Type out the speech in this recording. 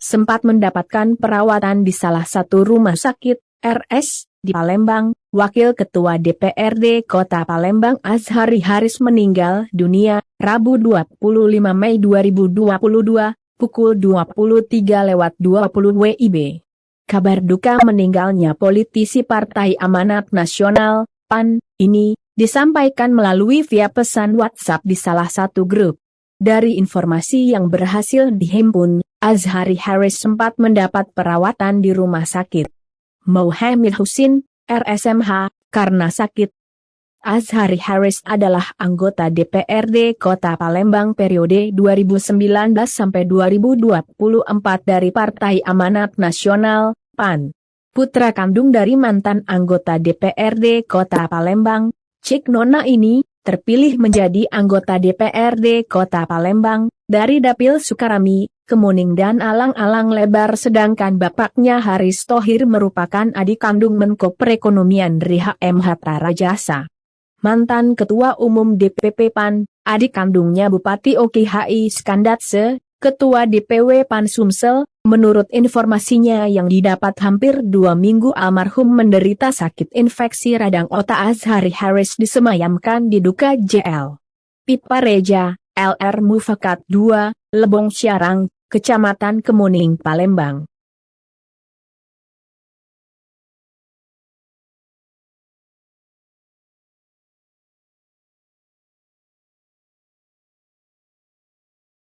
sempat mendapatkan perawatan di salah satu rumah sakit, RS, di Palembang. Wakil Ketua DPRD Kota Palembang Azhari Haris meninggal dunia, Rabu 25 Mei 2022, pukul 23:20 WIB. Kabar duka meninggalnya politisi Partai Amanat Nasional, PAN, ini disampaikan melalui via pesan WhatsApp di salah satu grup. Dari informasi yang berhasil dihimpun, Azhari Haris sempat mendapat perawatan di rumah sakit Muhammad Husin, RSMH, karena sakit. Azhari Haris adalah anggota DPRD Kota Palembang periode 2019 sampai 2024 dari Partai Amanat Nasional, PAN. Putra kandung dari mantan anggota DPRD Kota Palembang, Cik Nona ini terpilih menjadi anggota DPRD Kota Palembang dari Dapil Sukarami, Kemuning dan Alang-Alang Lebar, sedangkan bapaknya Haris Thohir merupakan adik kandung Menko Perekonomian RIHM Hatta Rajasa. Mantan Ketua Umum DPP PAN, adik kandungnya Bupati Oki HI Skandatse, Ketua DPW PAN Sumsel. Menurut informasinya yang didapat hampir 2 minggu almarhum menderita sakit infeksi radang otak. Azhari Haris disemayamkan di Duka JL Pipa Reja, LR Mufakat 2, Lebong Syarang, Kecamatan Kemuning, Palembang.